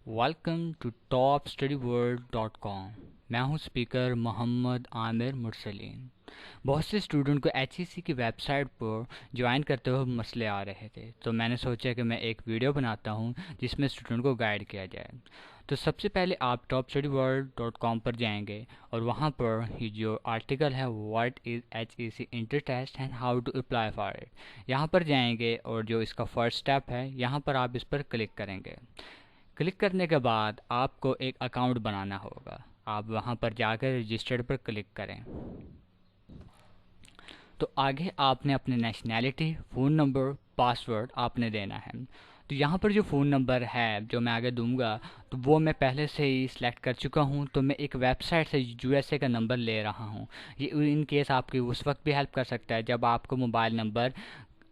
Welcome to topstudyworld.com। मैं हूं speaker Mohammad Aamir Mursaleen. बहुत से स्टूडेंट को एचईसी की वेबसाइट पर ज्वाइन करते हुए मसले आ रहे थे, तो मैंने सोचा कि मैं एक वीडियो बनाता हूं जिसमें स्टूडेंट को गाइड किया जाए। तो सबसे पहले आप topstudyworld.com पर जाएंगे और वहां पर ये जो आर्टिकल है what is HEC inter test and how to apply for it, यहाँ पर जाएंगे और जो इसका फर्स्ट स्टेप है यहाँ पर आप इस पर क्लिक करेंगे। क्लिक करने के बाद आपको एक अकाउंट बनाना होगा। आप वहां पर जाकर रजिस्टर्ड पर क्लिक करें। तो आगे आपने अपनी नेशनैलिटी, फ़ोन नंबर, पासवर्ड आपने देना है। तो यहाँ पर जो फ़ोन नंबर है जो मैं आगे दूंगा, तो वो मैं पहले से ही सिलेक्ट कर चुका हूँ। तो मैं एक वेबसाइट से यूएसए का नंबर ले रहा हूँ। ये इन केस आपकी उस वक्त भी हेल्प कर सकता है जब आपको मोबाइल नंबर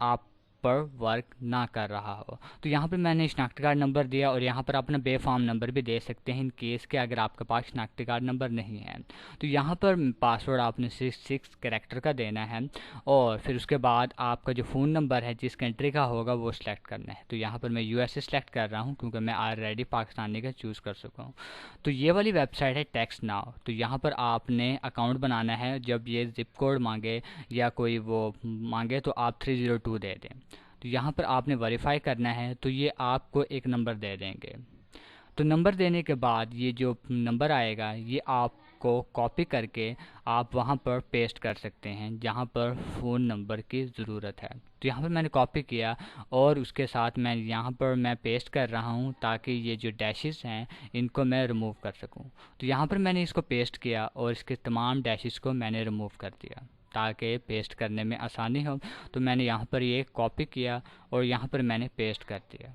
आप पर वर्क ना कर रहा हो। तो यहाँ पर मैंने शनाख्ती कार्ड नंबर दिया और यहाँ पर अपना बेफाम नंबर भी दे सकते हैं इन केस के अगर आपके पास शनाख्ती कार्ड नंबर नहीं है। तो यहाँ पर पासवर्ड आपने 6 कैरेक्टर का देना है और फिर उसके बाद आपका जो फ़ोन नंबर है जिस कंट्री का होगा वो सिलेक्ट करना है। तो यहाँ पर मैं यूएसए सेलेक्ट कर रहा हूँ क्योंकि मैं ऑलरेडी पाकिस्तानी का चूज़ कर चुका हूँ। तो ये वाली वेबसाइट है टेक्स्ट नाउ। तो यहाँ पर आपने अकाउंट बनाना है। जब ये ज़िप कोड मांगे या कोई वो मांगे तो आप 302 दे दें। तो यहाँ पर आपने वेरीफाई करना है, तो ये आपको एक नंबर दे देंगे। तो नंबर देने के बाद ये जो नंबर आएगा ये आपको कॉपी करके आप वहाँ पर पेस्ट कर सकते हैं जहाँ पर फ़ोन नंबर की ज़रूरत है। तो यहाँ पर मैंने कॉपी किया और उसके साथ मैं यहाँ पर मैं पेस्ट कर रहा हूँ ताकि ये जो डैशेस हैं इनको मैं रिमूव कर सकूँ। तो यहाँ पर मैंने इसको पेस्ट किया और इसके तमाम डैशेस को मैंने रिमूव कर दिया ताकि पेस्ट करने में आसानी हो। तो मैंने यहाँ पर ये कॉपी किया और यहाँ पर मैंने पेस्ट कर दिया।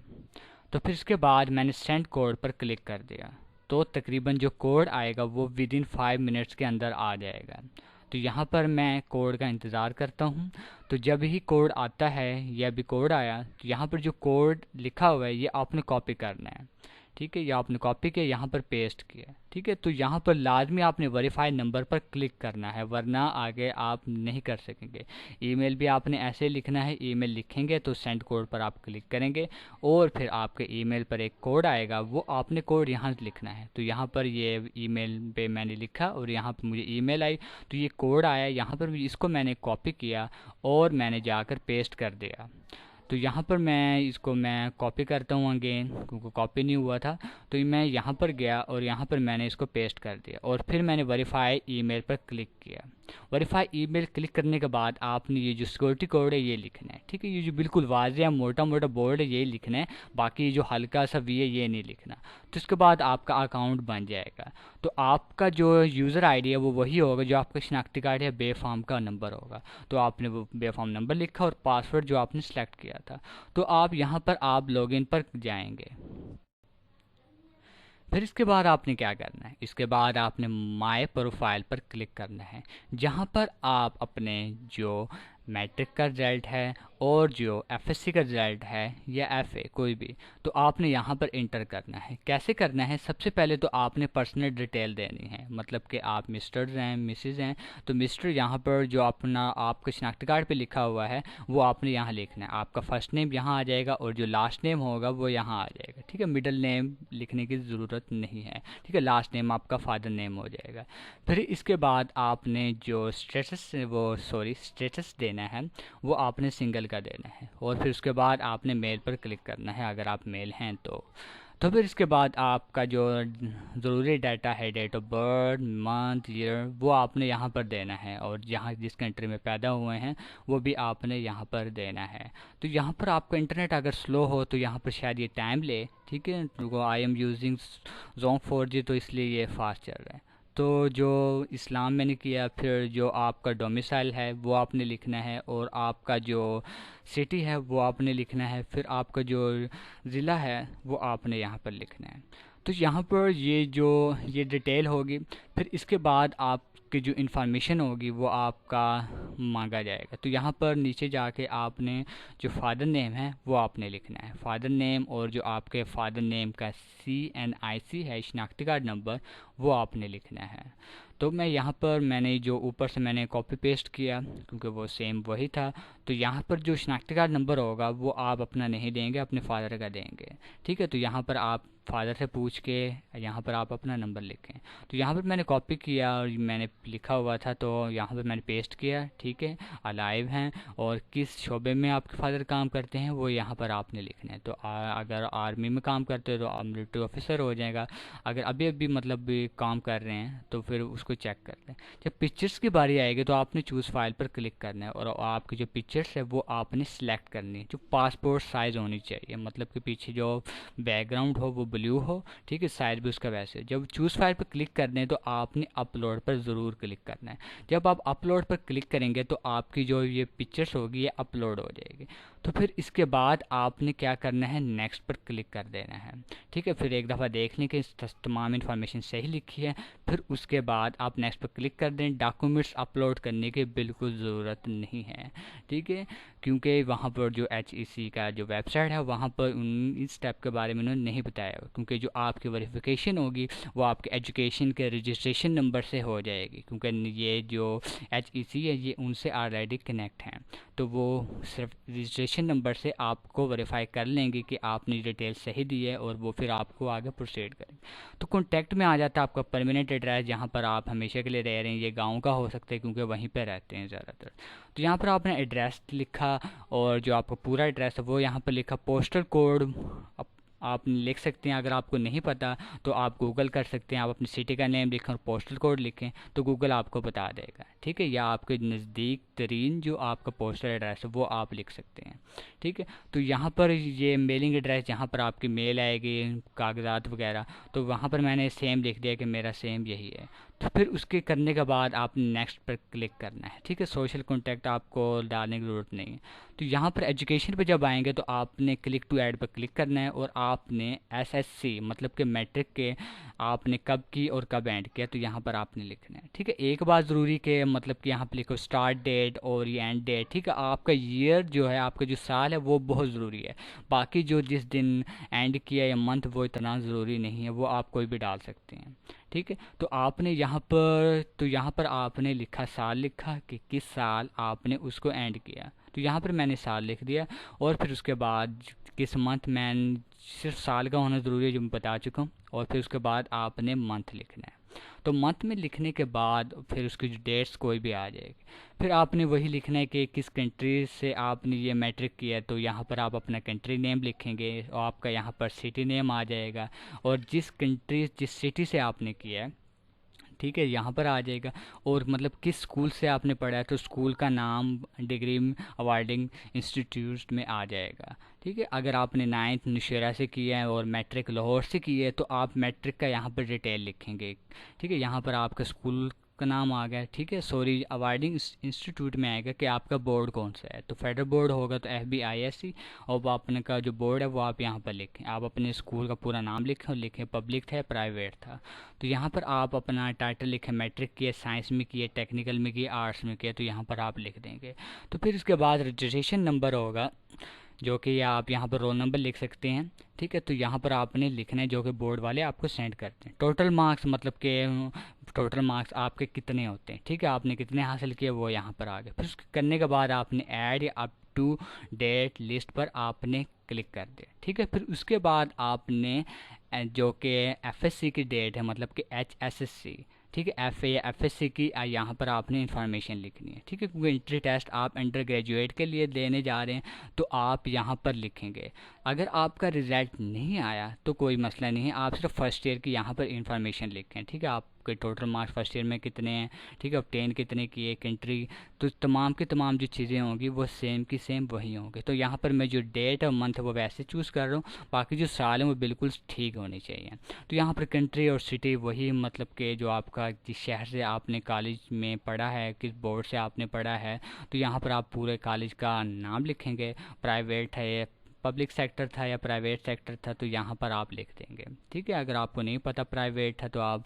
तो फिर इसके बाद मैंने सेंड कोड पर क्लिक कर दिया। तो तकरीबन जो कोड आएगा वो विद इन 5 मिनट्स के अंदर आ जाएगा। तो यहाँ पर मैं कोड का इंतज़ार करता हूँ। तो जब ही कोड आता है या अभी कोड आया तो यहाँ पर जो कोड लिखा हुआ है ये आपने कॉपी करना है। ठीक है, ये आपने कॉपी किया, यहाँ पर पेस्ट किया। ठीक है, तो यहाँ पर लाजमी आपने वेरीफाई नंबर पर क्लिक करना है वरना आगे आप नहीं कर सकेंगे। ईमेल भी आपने ऐसे लिखना है। ईमेल लिखेंगे तो सेंड कोड पर आप क्लिक करेंगे और फिर आपके ईमेल पर एक कोड आएगा, वो आपने कोड यहाँ लिखना है। तो यहाँ पर ये ईमेल पे मैंने लिखा और यहाँ पर मुझे ईमेल आई तो ये कोड आया। यहाँ पर इसको मैंने कॉपी किया और मैंने जाकर पेस्ट कर दिया। तो यहाँ पर मैं इसको मैं कॉपी करता हूँ अगेन क्योंकि कॉपी नहीं हुआ था। तो मैं यहाँ पर गया और यहाँ पर मैंने इसको पेस्ट कर दिया और फिर मैंने वेरीफाई ईमेल पर क्लिक किया। वेरीफाई ईमेल क्लिक करने के बाद आपने ये जो सिक्योरिटी कोड है ये लिखना है। ठीक है, ये जो बिल्कुल वाज़ेह मोटा मोटा बोर्ड है ये लिखना है, बाकी ये जो हल्का सा वी है ये नहीं लिखना। तो इसके बाद आपका अकाउंट बन जाएगा। तो आपका जो यूज़र आईडी है वो वही होगा जो आपका शनाख्ती कार्ड या बेफाम का नंबर होगा। तो आपने वो बेफाम नंबर लिखा और पासवर्ड जो आपने सेलेक्ट किया था। तो आप यहाँ पर आप लॉगिन पर जाएंगे। फिर इसके बाद आपने क्या करना है, इसके बाद आपने माय प्रोफाइल पर क्लिक करना है जहाँ पर आप अपने जो मैट्रिक का रिज़ल्ट है और जो एफएससी का रिज़ल्ट है या एफए कोई भी, तो आपने यहाँ पर इंटर करना है। कैसे करना है, सबसे पहले तो आपने पर्सनल डिटेल देनी है, मतलब कि आप मिस्टर हैं मिसेज़ हैं। तो मिस्टर यहाँ पर जो अपना आपके शनाख्ती कार्ड पे लिखा हुआ है वो आपने यहाँ लिखना है। आपका फ़र्स्ट नेम यहाँ आ जाएगा और जो लास्ट नेम होगा वो यहाँ आ जाएगा। ठीक है, मिडल नेम लिखने की ज़रूरत नहीं है। ठीक है, लास्ट नेम आपका फादर नेम हो जाएगा। फिर इसके बाद आपने जो स्टेटस देना है वो आपने सिंगल का देना है और फिर उसके बाद आपने मेल पर क्लिक करना है अगर आप मेल हैं तो फिर इसके बाद आपका जो ज़रूरी डाटा है date of birth, month, year, वो आपने यहाँ पर देना है और जहाँ जिस कंट्री में पैदा हुए हैं वो भी आपने यहाँ पर देना है। तो यहाँ पर आपका इंटरनेट अगर स्लो हो तो यहाँ पर शायद ये टाइम ले। ठीक है, तो I am using zone 4G तो इसलिए ये फास्ट चल रहा है। तो जो इस्लाम मैंने किया, फिर जो आपका डोमिसाइल है वो आपने लिखना है और आपका जो सिटी है वो आपने लिखना है। फिर आपका जो ज़िला है वो आपने यहाँ पर लिखना है। तो यहाँ पर ये डिटेल होगी। फिर इसके बाद आपकी जो इन्फॉर्मेशन होगी वो आपका मांगा जाएगा। तो यहाँ पर नीचे जाके आपने जो फादर नेम है वो आपने लिखना है, फादर नेम, और जो आपके फादर नेम का CNIC है शनाख्ती कार्ड नंबर वो आपने लिखना है। तो मैं यहाँ पर मैंने जो ऊपर से मैंने कॉपी पेस्ट किया क्योंकि वो सेम वही था। तो यहाँ पर जो शनाख्ती कार्ड नंबर होगा वो आप अपना नहीं देंगे, अपने फादर का देंगे। ठीक है, तो यहाँ पर आप फादर से पूछ के यहाँ पर आप अपना नंबर लिखें। तो यहाँ पर मैंने कॉपी किया और मैंने लिखा हुआ था तो यहाँ पर मैंने पेस्ट किया। ठीक है, अलाइव हैं और किस शोबे में आपके फादर काम करते हैं वो यहाँ पर आपने लिखना है। तो अगर आर्मी में काम करते हो तो मिलिट्री ऑफिसर हो जाएगा। अगर अभी अभी मतलब भी काम कर रहे हैं तो फिर उसको चेक कर लें। जब पिक्चर्स की बारी आएगी तो आपने चूज़ फाइल पर क्लिक करना है और आपकी जो पिक्चर्स है वो आपने सेलेक्ट करनी है जो पासपोर्ट साइज़ होनी चाहिए, मतलब कि पीछे जो बैकग्राउंड हो वो ब्लू हो। ठीक है, साइज भी उसका वैसे। जब चूज़ फाइल पर क्लिक करना है तो आपने अपलोड पर ज़रूर क्लिक करना है। जब आप अपलोड पर क्लिक करेंगे तो आपकी जो ये पिक्चर्स होगी ये अपलोड हो जाएगी। तो फिर इसके बाद आपने क्या करना है, नेक्स्ट पर क्लिक कर देना है। ठीक है, फिर एक दफ़ा देख लें कि तमाम इन्फॉर्मेशन सही लिखी है। फिर उसके बाद आप नेक्स्ट पर क्लिक कर दें। डॉक्यूमेंट्स अपलोड करने की बिल्कुल ज़रूरत नहीं है। ठीक है, क्योंकि वहाँ पर जो HEC का जो वेबसाइट है वहाँ पर इस स्टेप के बारे में उन्होंने नहीं बताया, क्योंकि जो आपकी वेरिफिकेशन होगी वो आपके एजुकेशन के रजिस्ट्रेशन नंबर से हो जाएगी। क्योंकि ये जो HEC है ये उनसे ऑलरेडी कनेक्ट हैं, तो वो सिर्फ रजिस्ट्रेशन नंबर से आपको वेरीफाई कर लेंगे कि आपने डिटेल सही दी है और वो फिर आपको आगे प्रोसीड करेंगे। तो कॉन्टैक्ट में आ जाता है आपका परमानेंट एड्रेस जहाँ पर आप हमेशा के लिए रह रहे हैं। ये गांव का हो सकता है क्योंकि वहीं पर रहते हैं ज़्यादातर। तो यहाँ पर आपने एड्रेस लिखा और जो आपका पूरा एड्रेस है वो यहाँ पर लिखा। पोस्टल कोड आप लिख सकते हैं। अगर आपको नहीं पता तो आप गूगल कर सकते हैं। आप अपनी सिटी का नेम लिखें और पोस्टल कोड लिखें तो गूगल आपको बता देगा। ठीक है, या आपके नज़दीक तरीन जो आपका पोस्टल एड्रेस है वो आप लिख सकते हैं। ठीक है, तो यहाँ पर ये मेलिंग एड्रेस जहाँ पर आपकी मेल आएगी, कागजात वगैरह, तो वहाँ पर मैंने सेम लिख दिया कि मेरा सेम यही है। तो फिर उसके करने के बाद आपने नेक्स्ट पर क्लिक करना है। ठीक है, सोशल कॉन्टैक्ट आपको डालने की ज़रूरत नहीं है। तो यहाँ पर एजुकेशन पे जब आएंगे तो आपने क्लिक टू ऐड पर क्लिक करना है और आपने SSC मतलब कि मैट्रिक के आपने कब की और कब एंड किया तो यहाँ पर आपने लिखना है। ठीक है, एक बात ज़रूरी कि मतलब कि यहाँ पर लिखो स्टार्ट डेट और ये एंड डेट। ठीक है, आपका ईयर जो है, आपका जो साल है वो बहुत ज़रूरी है। बाकी जो जिस दिन एंड किया या मंथ वो इतना ज़रूरी नहीं है, वो आप कोई भी डाल सकते हैं। ठीक है, तो आपने यहाँ पर आपने लिखा, साल लिखा कि किस साल आपने उसको एंड किया। तो यहाँ पर मैंने साल लिख दिया और फिर उसके बाद किस मंथ, मैन सिर्फ साल का होना ज़रूरी है जो मैं बता चुका हूँ। और फिर उसके बाद आपने मंथ लिखना है। तो मंथ में लिखने के बाद फिर उसकी जो डेट्स कोई भी आ जाएगी। फिर आपने वही लिखना है कि किस कंट्री से आपने ये मैट्रिक किया, तो यहाँ पर आप अपना कंट्री नेम लिखेंगे और आपका यहाँ पर सिटी नेम आ जाएगा और जिस सिटी से आपने किया है, ठीक है, यहाँ पर आ जाएगा। और मतलब किस स्कूल से आपने पढ़ा है तो स्कूल का नाम डिग्री अवार्डिंग इंस्टीट्यूट में आ जाएगा। ठीक है, अगर आपने 9th नौशेरा से किया है और मैट्रिक लाहौर से की है तो आप मैट्रिक का यहाँ पर डिटेल लिखेंगे। ठीक है, यहाँ पर आपका स्कूल का नाम आ गया। ठीक है, सॉरी, अवार्डिंग इंस्टीट्यूट में आएगा कि आपका बोर्ड कौन सा है। तो फेडरल बोर्ड होगा तो FBISC, और वो अपने का जो बोर्ड है वो आप यहाँ पर लिखें। आप अपने स्कूल का पूरा नाम लिखें और लिखें पब्लिक था या प्राइवेट था। तो यहाँ पर आप अपना टाइटल लिखें, मैट्रिक किए, साइंस में किए, टेक्निकल में किए, आर्ट्स में किए, तो यहाँ पर आप लिख देंगे। तो फिर उसके बाद रजिस्ट्रेशन नंबर होगा जो कि आप यहाँ पर रोल नंबर लिख सकते हैं। ठीक है, तो यहाँ पर आपने लिखना है जो कि बोर्ड वाले आपको सेंड करते हैं। टोटल मार्क्स मतलब कि टोटल मार्क्स आपके कितने होते हैं। ठीक है, आपने कितने हासिल किए वो यहाँ पर आ गए। फिर उसके करने के बाद आपने ऐड या अप टू डेट लिस्ट पर आपने क्लिक कर दिया। ठीक है, फिर उसके बाद आपने जो कि FSC की डेट है मतलब कि HSSC, ठीक है, FA या FSC की यहाँ पर आपने इन्फॉर्मेशन लिखनी है। ठीक है, क्योंकि इंट्री टेस्ट आप अंडर ग्रेजुएट के लिए देने जा रहे हैं तो आप यहाँ पर लिखेंगे। अगर आपका रिज़ल्ट नहीं आया तो कोई मसला नहीं है, आप सिर्फ फर्स्ट ईयर की यहाँ पर इन्फॉर्मेशन लिखें। ठीक है, आपके टोटल मार्क्स फर्स्ट ईयर में कितने हैं, ठीक है, ऑब्टेन कितने किए, कंट्री, तो तमाम की तमाम जो चीज़ें होंगी वो सेम की सेम वही होंगी। तो यहाँ पर मैं जो डेट और मंथ है वो वैसे चूज़ कर रहा हूँ, बाकी जो साल हैं वो बिल्कुल ठीक होने चाहिए। तो यहाँ पर कंट्री और सिटी वही, मतलब कि जो आपका जिस शहर से आपने कॉलेज में पढ़ा है, किस बोर्ड से आपने पढ़ा है, तो यहाँ पर आप पूरे कॉलेज का नाम लिखेंगे। प्राइवेट है, पब्लिक सेक्टर था या प्राइवेट सेक्टर था, तो यहाँ पर आप लिख देंगे। ठीक है, अगर आपको नहीं पता प्राइवेट है तो आप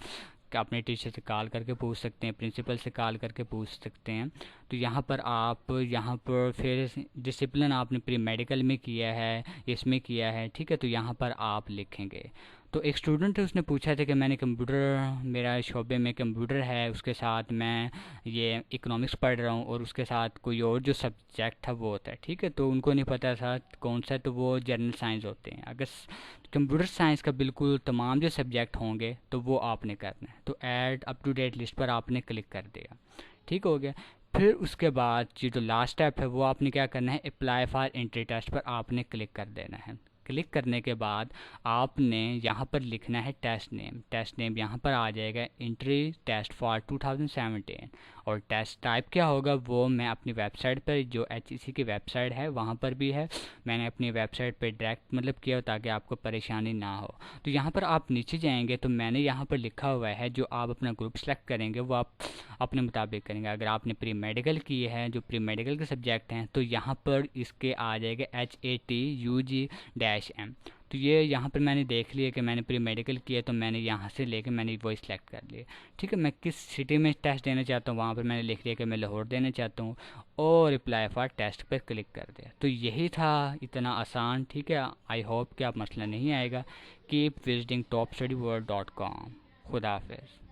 अपने टीचर से कॉल करके पूछ सकते हैं, प्रिंसिपल से कॉल करके पूछ सकते हैं। तो यहाँ पर आप यहाँ पर फिर डिसिप्लिन आपने प्री मेडिकल में किया है, इसमें किया है। ठीक है, तो यहाँ पर आप लिखेंगे। तो एक स्टूडेंट है, उसने पूछा था कि मैंने कंप्यूटर, मेरा शोबे में कंप्यूटर है, उसके साथ मैं ये इकोनॉमिक्स पढ़ रहा हूँ और उसके साथ कोई और जो सब्जेक्ट था वो होता है, ठीक है। तो उनको नहीं पता था कौन सा, तो वो जनरल साइंस होते हैं। अगर कंप्यूटर साइंस का बिल्कुल तमाम जो सब्जेक्ट होंगे तो वो आपने करना है। तो add up to date list पर आपने क्लिक कर दिया, ठीक हो गया। फिर उसके बाद जो लास्ट स्टेप है वो आपने क्या करना है, अप्लाई फॉर एंट्री टेस्ट पर आपने क्लिक कर देना है। क्लिक करने के बाद आपने यहाँ पर लिखना है टेस्ट नेम। टेस्ट नेम यहाँ पर आ जाएगा एंट्री टेस्ट फॉर 2017, और टेस्ट टाइप क्या होगा वो मैं अपनी वेबसाइट पर, जो HEC की वेबसाइट है वहाँ पर भी है, मैंने अपनी वेबसाइट पर डायरेक्ट मतलब किया ताकि आपको परेशानी ना हो। तो यहाँ पर आप नीचे जाएंगे तो मैंने यहाँ पर लिखा हुआ है, जो आप अपना ग्रुप सेलेक्ट करेंगे वो आप अपने मुताबिक करेंगे। अगर आपने प्री मेडिकल किए हैं, जो प्री मेडिकल के सब्जेक्ट हैं, तो यहाँ पर इसके आ जाएगा HATUG-M। तो ये यहाँ पर मैंने देख लिया कि मैंने प्री मेडिकल किया, तो मैंने यहाँ से लेके मैंने वो सिलेक्ट कर लिया, ठीक है। मैं किस सिटी में टेस्ट देना चाहता हूँ वहाँ पर मैंने लिख लिया कि मैं लाहौर देना चाहता हूँ, और अप्लाई फॉर टेस्ट पर क्लिक कर दिया। तो यही था, इतना आसान, ठीक है। आई होप कि आप मसला नहीं आएगा। Keep visiting topstudyworld.com। खुदा हाफिज़।